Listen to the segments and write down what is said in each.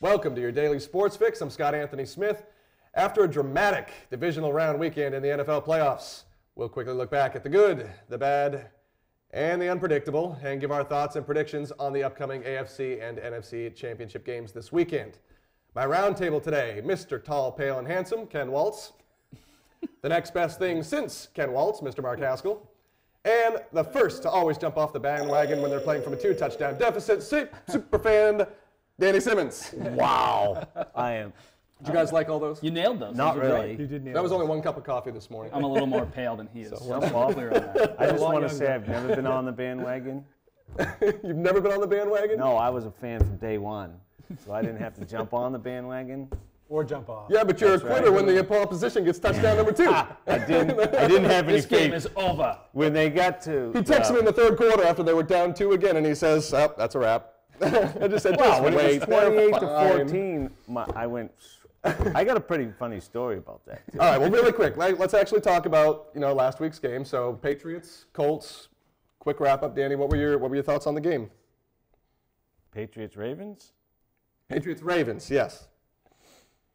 Welcome to your daily sports fix. I'm Scott Anthony Smith. After a dramatic divisional round weekend in the NFL playoffs, we'll quickly look back at the good, the bad, and the unpredictable, and give our thoughts and predictions on the upcoming AFC and NFC championship games this weekend. My roundtable today, Mr. Tall, Pale, and Handsome, Ken Waltz. The next best thing since Ken Waltz, Mr. Mark Haskell. And the first to always jump off the bandwagon when they're playing from a 2-touchdown deficit, superfan Danny Simmons. Wow. I am. Did you guys like all those? You nailed those. Not Those were really. great. You did nail That was it. only one cup of coffee this morning. I'm a little more pale than he is. So, So clear on that. I just lot want to younger. say I've never been on the bandwagon. You've never been on the bandwagon? No, I was a fan from day one, so I didn't have to jump on the bandwagon. Or jump off. Yeah, but you're That's a quitter right. when the opposition gets touchdown number 2. I didn't have any This game faith. is over. When they got to... He texted me in the third quarter after they were down 2 again, and he says, "Oh, that's a wrap." I just said, Wow, "Just when wait, it was they're 28 to fine." 14, I went... I got a pretty funny story about that, too. All right, well, really quick, let's actually talk about last week's game. So, Patriots, Colts, quick wrap up. Danny, what were your thoughts on the game? Patriots-Ravens? Patriots, Ravens, yes.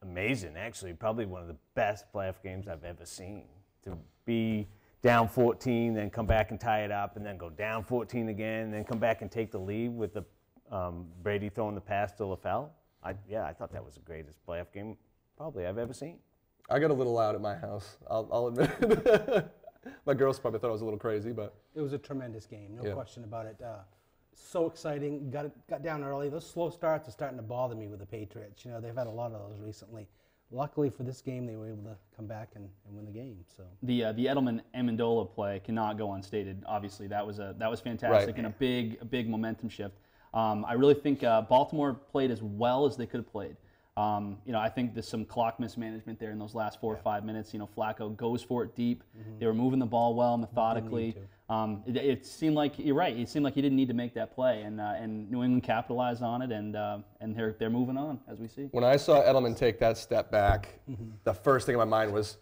Amazing, actually. Probably one of the best playoff games I've ever seen. To be down 14, then come back and tie it up, and then go down 14 again, and then come back and take the lead with the Brady throwing the pass to LaFell. I thought that was the greatest playoff game probably I've ever seen. I got a little loud at my house. I'll admit it. My girls probably thought I was a little crazy, but It was a tremendous game, no Yeah. question about it. So exciting. Got down early. Those slow starts are starting to bother me with the Patriots. They've had a lot of those recently. Luckily for this game, they were able to come back and win the game. So The Edelman Amendola play cannot go unstated. Obviously, that was fantastic Right. and a big momentum shift. I really think Baltimore played as well as they could have played. I think there's some clock mismanagement there in those last 4 or 5 minutes. Flacco goes for it deep. They were moving the ball well, methodically. It seemed like you're right. It seemed like he didn't need to make that play, and New England capitalized on it, and they're moving on as we see. when I saw Edelman take that step back, the first thing in my mind was,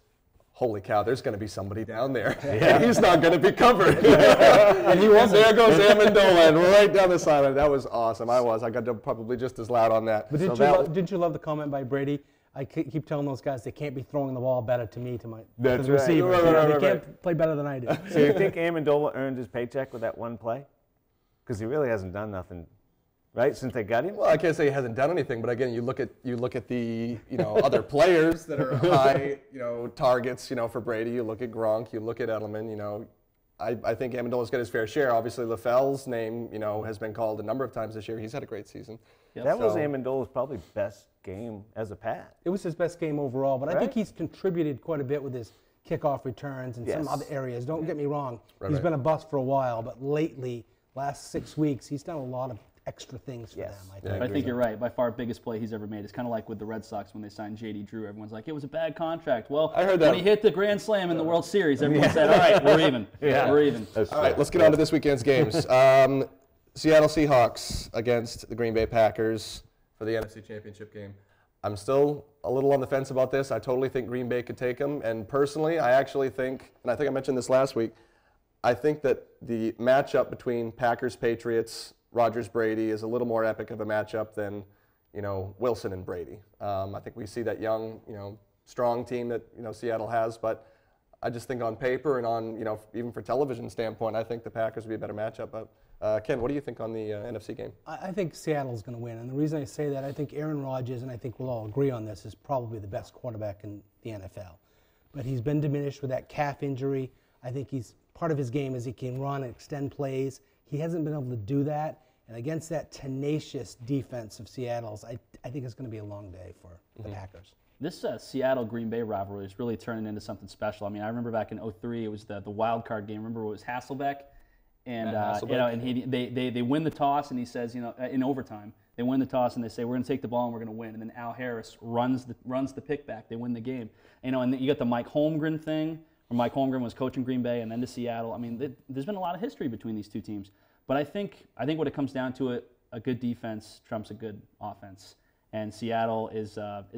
holy cow, there's going to be somebody down there. He's not going to be covered. And he was. There goes Amendola, and right down the sideline. That was awesome. I got probably just as loud on that. But didn't you love the comment by Brady? I keep telling those guys they can't be throwing the ball better to me, to the right. receiver. Right, They right. can't play better than I do. So you think Amendola earned his paycheck with that one play? Because he really hasn't done nothing, right, since they got him? Well, I can't say he hasn't done anything, but again, you look at the other players that are high targets for Brady. You look at Gronk, you look at Edelman. I think Amendola's got his fair share. Obviously, LaFell's name has been called a number of times this year. He's had a great season. Yep. That was So- Amendola's probably best game as a Pat. It was his best game overall, but I think Right. he's contributed quite a bit with his kickoff returns and some Yes. other areas. Don't get me wrong. Right, He's right. been a bust for a while, but lately, last 6 weeks, he's done a lot of extra things for Yes. them, I Yeah, think. I I agree. think you're right. By far, biggest play he's ever made. It's kind of like with the Red Sox when they signed J.D. Drew. Everyone's like, it was a bad contract. Well, I heard that. when he hit the grand slam in the World Series, everyone said, all right, we're even. We're even. All right, let's get on to this weekend's games. Seattle Seahawks against the Green Bay Packers for the NFC Championship game. I'm still a little on the fence about this. I totally think Green Bay could take them. And personally, I actually think, and I think I mentioned this last week, I think that the matchup between Packers-Patriots, Rodgers-Brady is a little more epic of a matchup than, Wilson and Brady. I think we see that young, strong team that, Seattle has, but I just think on paper and on, even for television standpoint, I think the Packers would be a better matchup. But Ken, what do you think on the NFC game? I think Seattle's going to win, and the reason I say that, I think Aaron Rodgers, and I think we'll all agree on this, is probably the best quarterback in the NFL. But he's been diminished with that calf injury. I think part of his game is he can run and extend plays. He hasn't been able to do that, and against that tenacious defense of Seattle's, I think it's going to be a long day for the Packers. This Seattle-Green Bay rivalry is really turning into something special. I mean, I remember back in '03, it was the wild card game. Remember, it was Hasselbeck, and they win the toss, and he says, in overtime, they win the toss, and they say, we're going to take the ball and we're going to win. And then Al Harris runs the pick back. They win the game. And then you got the Mike Holmgren thing, where Mike Holmgren was coaching Green Bay, and then to Seattle. I mean, there's been a lot of history between these two teams. But I think what it comes down to, a good defense trumps a good offense. And Seattle is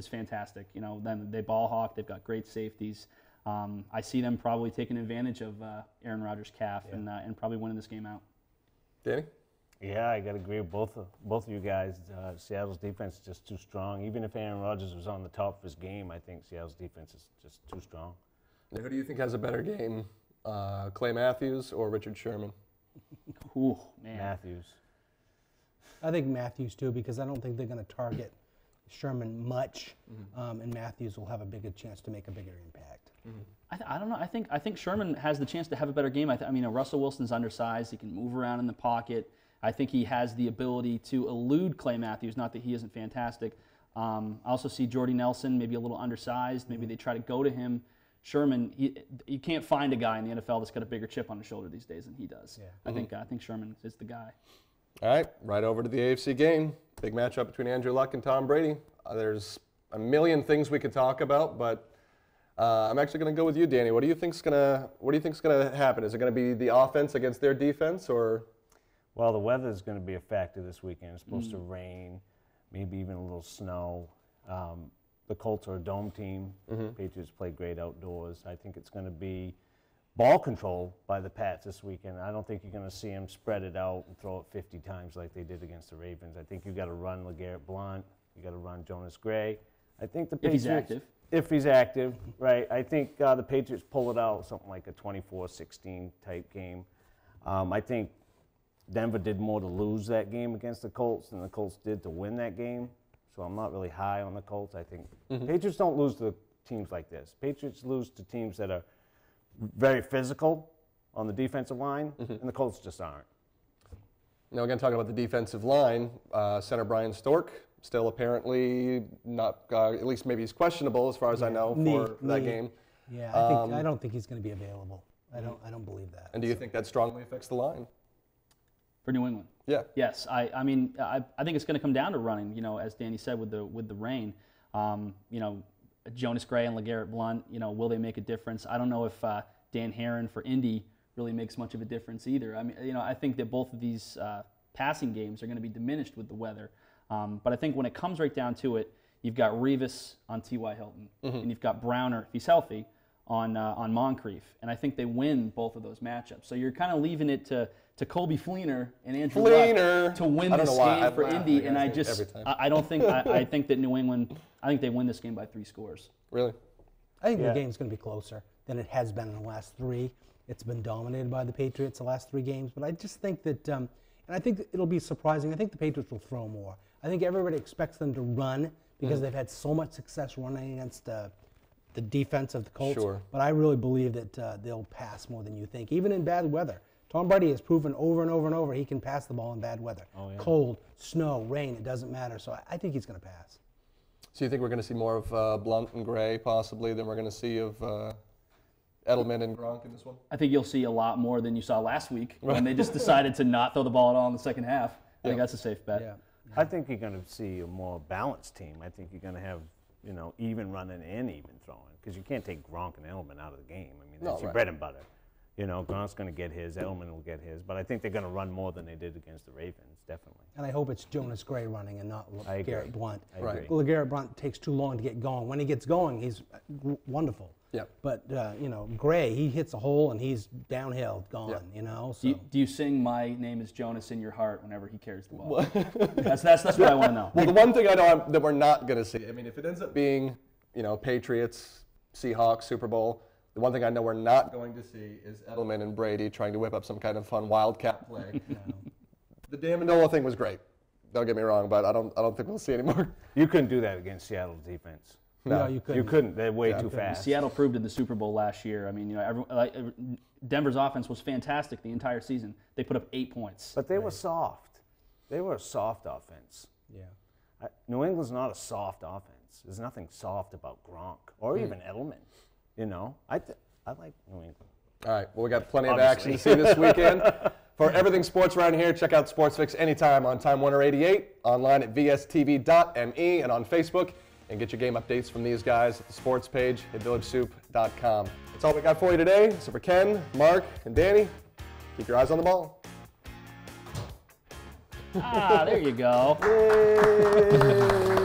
fantastic. Then they ball hawk. They've got great safeties. I see them probably taking advantage of Aaron Rodgers' calf and probably winning this game out. Danny? Yeah, I got to agree with both of you guys. Seattle's defense is just too strong. Even if Aaron Rodgers was on the top of his game, I think Seattle's defense is just too strong. Now, who do you think has a better game, Clay Matthews or Richard Sherman? Ooh, man. Matthews. I think Matthews too, because I don't think they're going to target Sherman much, and Matthews will have a bigger chance to make a bigger impact. I don't know. I think Sherman has the chance to have a better game. I mean, Russell Wilson's undersized. He can move around in the pocket. I think he has the ability to elude Clay Matthews. Not that he isn't fantastic. I also see Jordy Nelson maybe a little undersized. Maybe they try to go to him. Sherman, you can't find a guy in the NFL that's got a bigger chip on his shoulder these days than he does. Yeah. I think Sherman is the guy. All right, right over to the AFC game. Big matchup between Andrew Luck and Tom Brady. There's a million things we could talk about, but I'm actually going to go with you, Danny. What do you think's gonna happen? Is it going to be the offense against their defense, or? Well, the weather is going to be a factor this weekend. It's supposed to rain, maybe even a little snow. The Colts are a dome team. Patriots play great outdoors. I think it's going to be ball control by the Pats this weekend. I don't think you're going to see them spread it out and throw it 50 times like they did against the Ravens. I think you've got to run LeGarrette Blount. You got to run Jonas Gray. I think the Patriots, if he's active, right? I think the Patriots pull it out, something like a 24-16 type game. I think Denver did more to lose that game against the Colts than the Colts did to win that game. So I'm not really high on the Colts. I think Patriots don't lose to teams like this. Patriots lose to teams that are very physical on the defensive line, and the Colts just aren't. Now, again, talking about the defensive line, center Brian Stork, still apparently not, at least maybe he's questionable as far as I know for that game. Yeah, I don't think he's going to be available. I don't believe that. And do you think that strongly affects the line? For New England? Yeah. Yes, I mean, I think it's going to come down to running, as Danny said, with the rain. Jonas Gray and LeGarrette Blount, will they make a difference? I don't know if Dan Herron for Indy really makes much of a difference either. I mean, I think that both of these passing games are going to be diminished with the weather. But I think when it comes right down to it, you've got Revis on T.Y. Hilton, and you've got Browner, if he's healthy, on Moncrief. And I think they win both of those matchups. So you're kind of leaving it to Colby Fleener and Andrew Luck to win this game for Indy. And I don't think, I think that New England, I think they win this game by 3 scores. Really? I think the game's going to be closer than it has been in the last 3. It's been dominated by the Patriots the last 3 games. But I just think that, and I think it'll be surprising, I think the Patriots will throw more. I think everybody expects them to run because they've had so much success running against the defense of the Colts. Sure. But I really believe that they'll pass more than you think, even in bad weather. Tom Brady has proven over and over and over he can pass the ball in bad weather. Oh, yeah. Cold, snow, rain, it doesn't matter. So I think he's going to pass. So you think we're going to see more of Blount and Gray possibly than we're going to see of Edelman and Gronk in this one? I think you'll see a lot more than you saw last week when they just decided to not throw the ball at all in the second half. I think that's a safe bet. Yeah. I think you're going to see a more balanced team. I think you're going to have, even running and even throwing, because you can't take Gronk and Edelman out of the game. I mean, that's your bread and butter. Gronk's going to get his, Edelman will get his, but I think they're going to run more than they did against the Ravens, definitely. And I hope it's Jonas Gray running and not LeGarrette Blount. Right. LeGarrette Blount takes too long to get going. When he gets going, he's wonderful. Yeah. But Gray, he hits a hole and he's downhill, gone. So. Do you sing "My Name Is Jonas" in your heart whenever he carries the ball? that's what I want to know. Well, the one thing I know that we're not going to see, I mean, if it ends up being, Patriots, Seahawks, Super Bowl, the one thing I know we're not going to see is Edelman and Brady trying to whip up some kind of fun wildcat play. The Dan Amendola thing was great. Don't get me wrong, but I don't think we'll see anymore. You couldn't do that against Seattle's defense. No, you couldn't. You couldn't. They're way too fast. Seattle proved in the Super Bowl last year. I mean, Denver's offense was fantastic the entire season. They put up 8 points. But they were soft. They were a soft offense. Yeah. New England's not a soft offense. There's nothing soft about Gronk or even Edelman. I like New England. All right. Well, we got plenty of action to see this weekend. For everything sports around here, check out Sports Fix anytime on Time Warner 88, online at VStv.me, and on Facebook. And get your game updates from these guys at the sports page at villagesoup.com. That's all we got for you today. So for Ken, Mark, and Danny, keep your eyes on the ball. There you go. Yay.